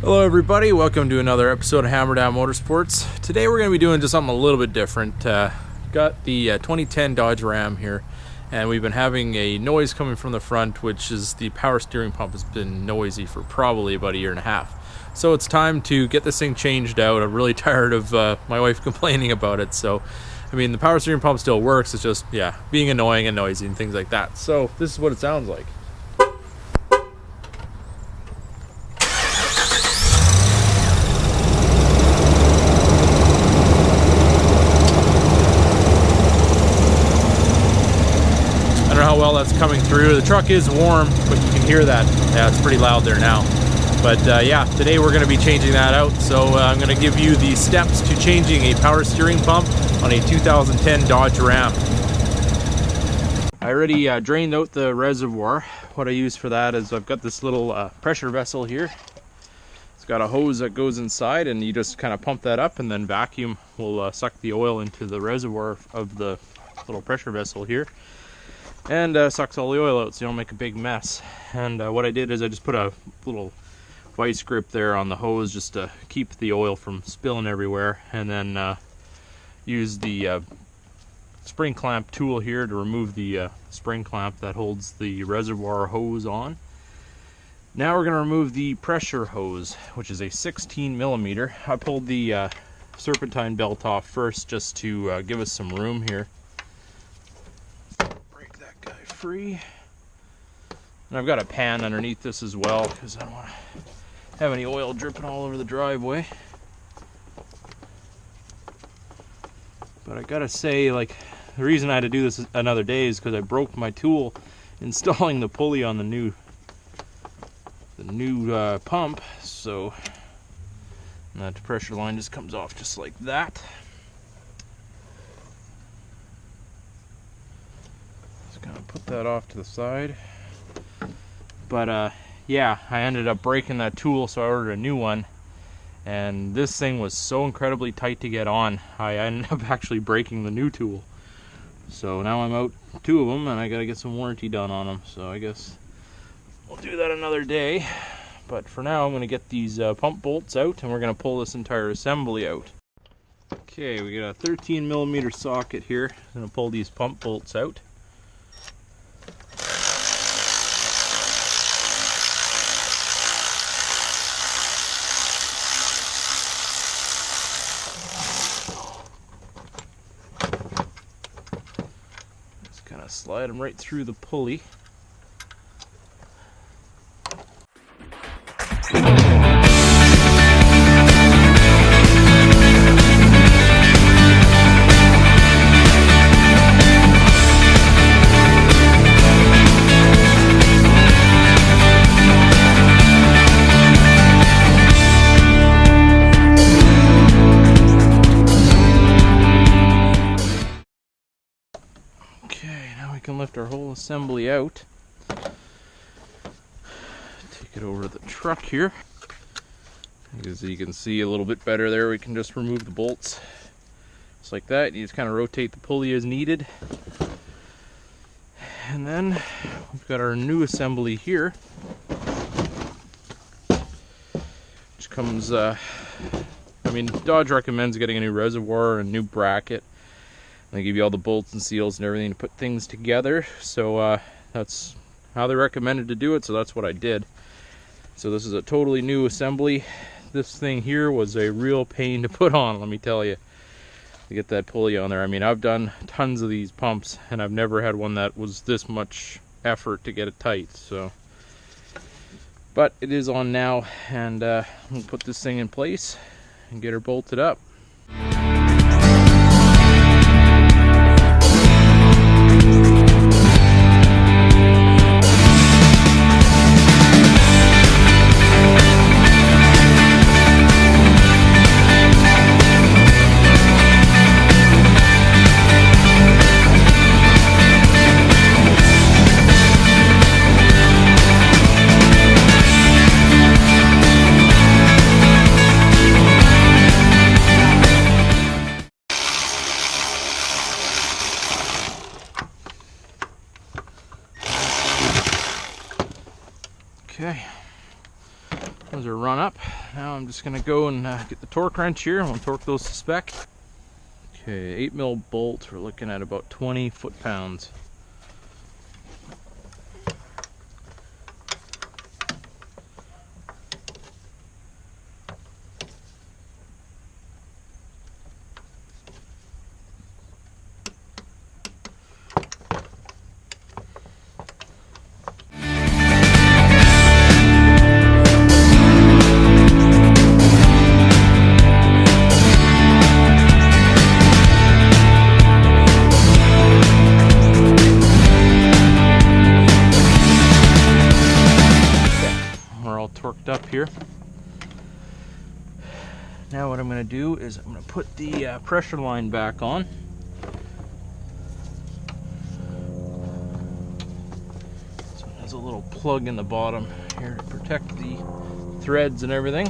Hello everybody, welcome to another episode of Hemi Ram Motorsports. Today we're going to be doing just something a little bit different. Got the 2010 Dodge Ram here, and we've been having a noise coming from the front, which is the power steering pump has been noisy for probably about a year and a half. So it's time to get this thing changed out. I'm really tired of my wife complaining about it. So, I mean, the power steering pump still works, it's just, being annoying and noisy and things like that. So this is what it sounds like. I don't know how well that's coming through. The truck is warm, but you can hear that. Yeah, it's pretty loud there now. But today we're going to be changing that out. So I'm going to give you the steps to changing a power steering pump on a 2010 Dodge Ram. I already drained out the reservoir. What I use for that is I've got this little pressure vessel here. It's got a hose that goes inside, and you just kind of pump that up, and then vacuum will suck the oil into the reservoir of the little pressure vessel here. And sucks all the oil out so you don't make a big mess. And what I did is I just put a little vice grip there on the hose just to keep the oil from spilling everywhere, and then use the spring clamp tool here to remove the spring clamp that holds the reservoir hose on. Now we're going to remove the pressure hose, which is a 16 millimeter. I pulled the Serpentine belt off first just to give us some room here. Free. And I've got a pan underneath this as well because I don't want to have any oil dripping all over the driveway. But I gotta say, like, the reason I had to do this another day is because I broke my tool installing the pulley on the new pump. So that pressure line just comes off just like that. Gonna put that off to the side. But I ended up breaking that tool, so I ordered a new one, and this thing was so incredibly tight to get on I ended up actually breaking the new tool. So now I'm out two of them, and I gotta get some warranty done on them, so I guess we'll do that another day. But for now I'm gonna get these pump bolts out, and we're gonna pull this entire assembly out. Okay, we got a 13 millimeter socket here. I'm gonna pull these pump bolts out. Slide them right through the pulley. Can lift our whole assembly out. Take it over to the truck here. As you can see a little bit better there, we can just remove the bolts just like that. You just kind of rotate the pulley as needed. And then we've got our new assembly here, which comes, Dodge recommends getting a new reservoir and a new bracket. They give you all the bolts and seals and everything to put things together. So that's how they recommended to do it, so that's what I did. So this is a totally new assembly. This thing here was a real pain to put on, let me tell you, to get that pulley on there. I mean, I've done tons of these pumps, and I've never had one that was this much effort to get it tight. So, but it is on now, and we'll put this thing in place and get her bolted up. Okay, those are run up. now I'm just gonna go and get the torque wrench here, and we'll torque those to spec. Okay, 8mm bolt, we're looking at about 20 foot-pounds. Torqued up here. Now what I'm going to do is I'm going to put the pressure line back on. So there's a little plug in the bottom here to protect the threads and everything.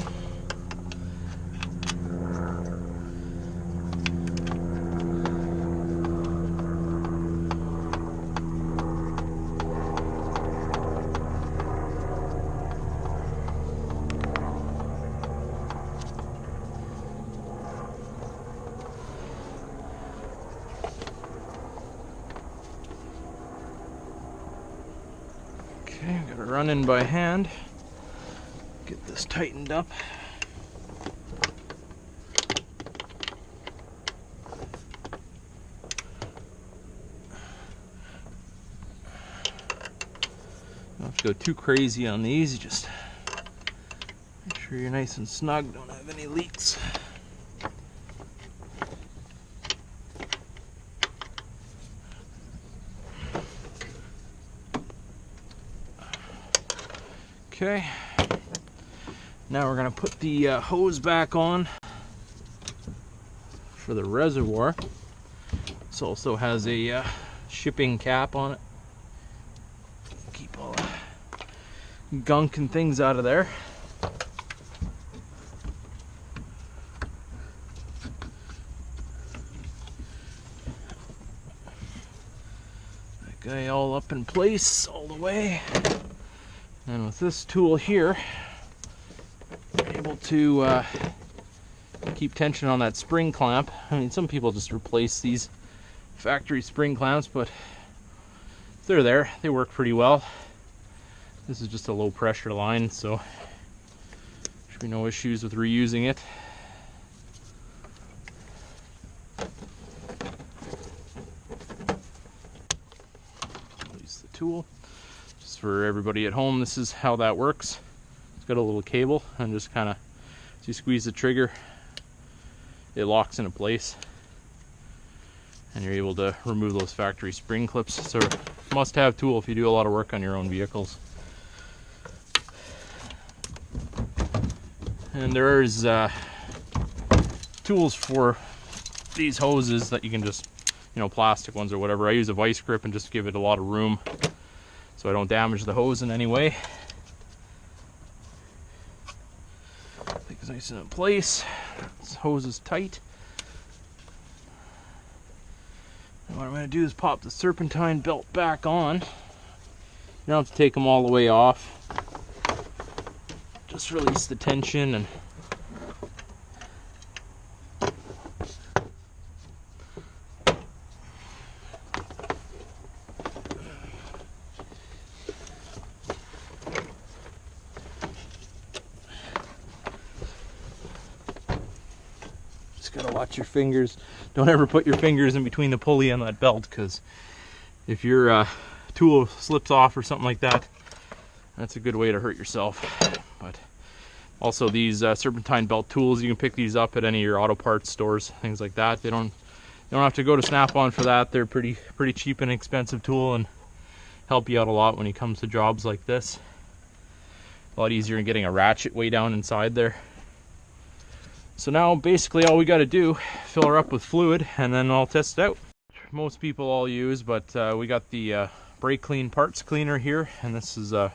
Okay, I've got to run in by hand, get this tightened up. Don't have to go too crazy on these, you just make sure you're nice and snug, don't have any leaks. Okay, now we're going to put the hose back on for the reservoir. This also has a shipping cap on it. Keep all the gunk and things out of there. That guy all up in place all the way. And with this tool here, we're able to keep tension on that spring clamp. I mean, some people just replace these factory spring clamps, but if they're there, they work pretty well. This is just a low pressure line, so there should be no issues with reusing it. Release the tool. For everybody at home, this is how that works. It's got a little cable, and just kind of, as you squeeze the trigger, it locks into place, and you're able to remove those factory spring clips. So must-have tool if you do a lot of work on your own vehicles. And there's tools for these hoses that you can just, you know, plastic ones or whatever. I use a vice grip and just give it a lot of room, so I don't damage the hose in any way. It's nice and in place. This hose is tight. And what I'm going to do is pop the Serpentine belt back on. You don't have to take them all the way off. Just release the tension and gotta watch your fingers. Don't ever put your fingers in between the pulley and that belt, because if your tool slips off or something like that, that's a good way to hurt yourself. But also these Serpentine belt tools, you can pick these up at any of your auto parts stores, things like that. You don't have to go to Snap-on for that. They're pretty cheap and inexpensive tool, and help you out a lot when it comes to jobs like this. A lot easier than getting a ratchet way down inside there. So now basically all we got to do, fill her up with fluid, and then I'll test it out. Most people all use, but we got the brake clean parts cleaner here, and this is a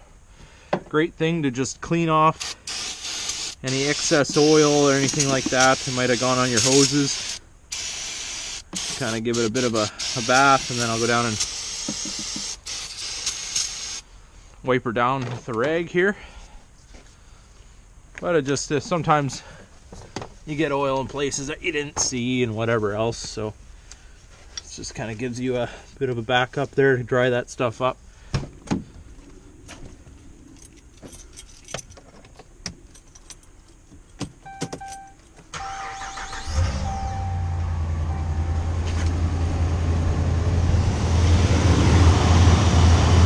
great thing to just clean off any excess oil or anything like that that might have gone on your hoses. Kind of give it a bit of a bath, and then I'll go down and wipe her down with the rag here. But it just sometimes you get oil in places that you didn't see and whatever else, so it just kind of gives you a bit of a backup there to dry that stuff up.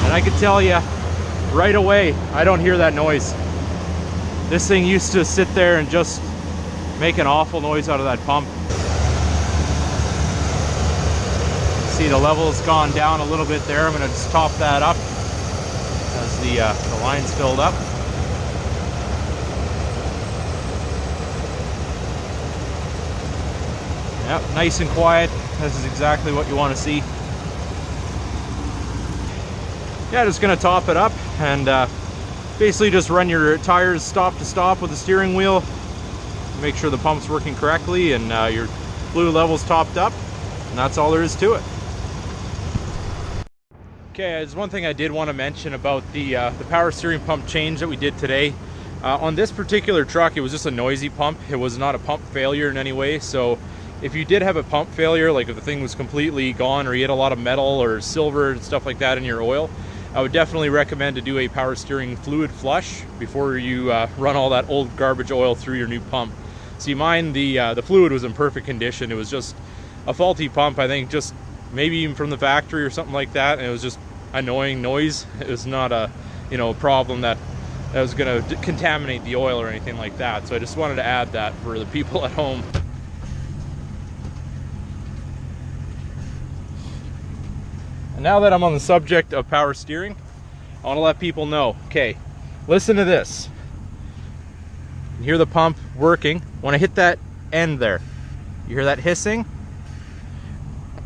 And I can tell you right away, I don't hear that noise. This thing used to sit there and just make an awful noise out of that pump. See, the level's gone down a little bit there. I'm gonna just top that up as the line's filled up. Yep, nice and quiet. This is exactly what you want to see. Yeah, just gonna top it up and basically just run your tires stop to stop with the steering wheel. Make sure the pump's working correctly and your fluid level's topped up, and that's all there is to it. Okay, there's one thing I did want to mention about the power steering pump change that we did today. On this particular truck, it was just a noisy pump. It was not a pump failure in any way. So if you did have a pump failure, like if the thing was completely gone or you had a lot of metal or silver and stuff like that in your oil, I would definitely recommend to do a power steering fluid flush before you run all that old garbage oil through your new pump. See, mine, the fluid was in perfect condition. It was just a faulty pump, I think, just maybe even from the factory or something like that, and it was just annoying noise. It was not a problem that was going to contaminate the oil or anything like that. So I just wanted to add that for the people at home. And now that I'm on the subject of power steering, I want to let people know, okay, listen to this. You hear the pump working. When I hit that end there, you hear that hissing?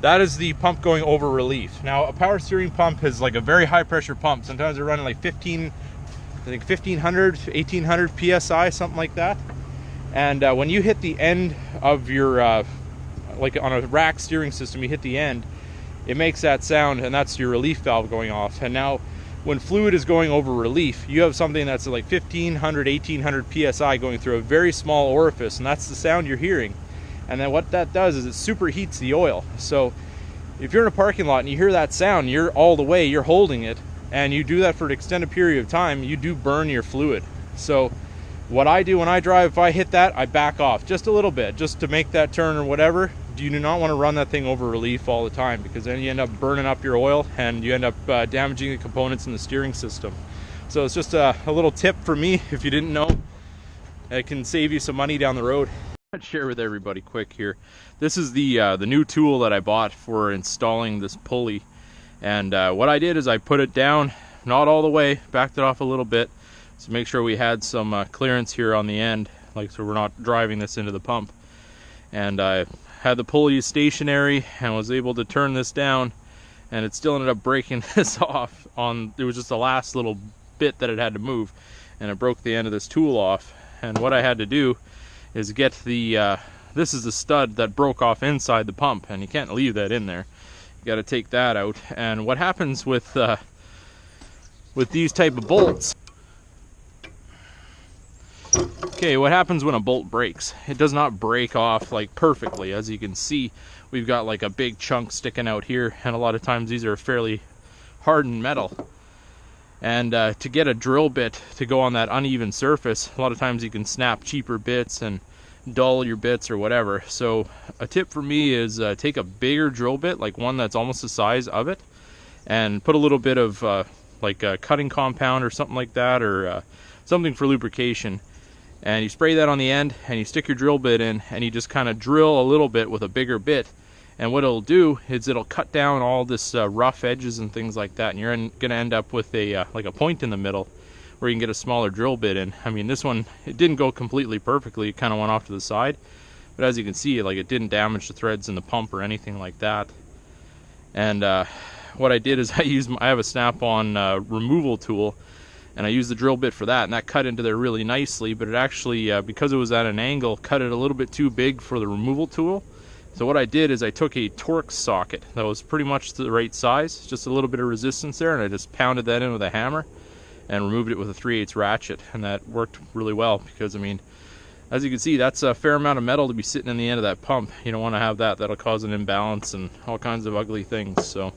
That is the pump going over relief. Now, a power steering pump is like a very high pressure pump. Sometimes they're running like 1500, 1800 PSI, something like that. And when you hit the end of your, like on a rack steering system, you hit the end, it makes that sound, and that's your relief valve going off. And now when fluid is going over relief, you have something that's like 1500, 1800 PSI going through a very small orifice, and that's the sound you're hearing. And then what that does is it superheats the oil. So if you're in a parking lot and you hear that sound, you're all the way, you're holding it, and you do that for an extended period of time, you do burn your fluid. So what I do when I drive, if I hit that, I back off just a little bit, just to make that turn or whatever. You do not want to run that thing over relief all the time, because then you end up burning up your oil and you end up damaging the components in the steering system. So it's just a little tip for me, if you didn't know. It can save you some money down the road. I'd share with everybody quick here. This is the new tool that I bought for installing this pulley. And what I did is I put it down, not all the way, backed it off a little bit to make sure we had some clearance here on the end, like so we're not driving this into the pump. And I had the pulley stationary and was able to turn this down, and it still ended up breaking this off. It was just the last little bit that it had to move, and it broke the end of this tool off. And what I had to do is get the this is the stud that broke off inside the pump, and you can't leave that in there. You got to take that out. And what happens with these type of bolts, okay, what happens when a bolt breaks? It does not break off like perfectly. As you can see, we've got like a big chunk sticking out here, and a lot of times these are fairly hardened metal. And to get a drill bit to go on that uneven surface, a lot of times you can snap cheaper bits and dull your bits or whatever. So a tip for me is take a bigger drill bit, like one that's almost the size of it, and put a little bit of like a cutting compound or something like that, or something for lubrication. And you spray that on the end, and you stick your drill bit in, and you just kind of drill a little bit with a bigger bit. And what it'll do is it'll cut down all this rough edges and things like that, and you're going to end up with a like a point in the middle where you can get a smaller drill bit in. I mean, this one, it didn't go completely perfectly. It kind of went off to the side, but as you can see, like, it didn't damage the threads in the pump or anything like that. And what I did is I have a snap-on removal tool, and I used the drill bit for that, and that cut into there really nicely. But it actually, because it was at an angle, cut it a little bit too big for the removal tool. So what I did is I took a Torx socket that was pretty much the right size, just a little bit of resistance there, and I just pounded that in with a hammer. and removed it with a 3/8 ratchet, and that worked really well because, I mean, as you can see, that's a fair amount of metal to be sitting in the end of that pump. You don't want to have that. That'll cause an imbalance and all kinds of ugly things. So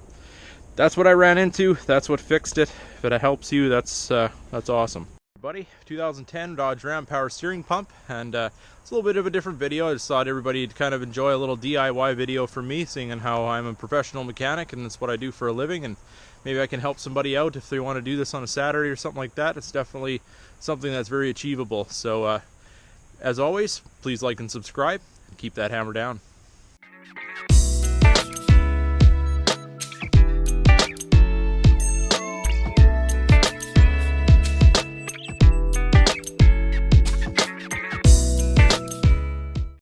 that's what I ran into. That's what fixed it. If it helps you, that's awesome. Buddy, 2010 Dodge Ram power steering pump, and it's a little bit of a different video. I just thought everybody'd kind of enjoy a little DIY video from me, seeing how I'm a professional mechanic and that's what I do for a living, and maybe I can help somebody out if they want to do this on a Saturday or something like that. It's definitely something that's very achievable. So as always, please like and subscribe and keep that hammer down.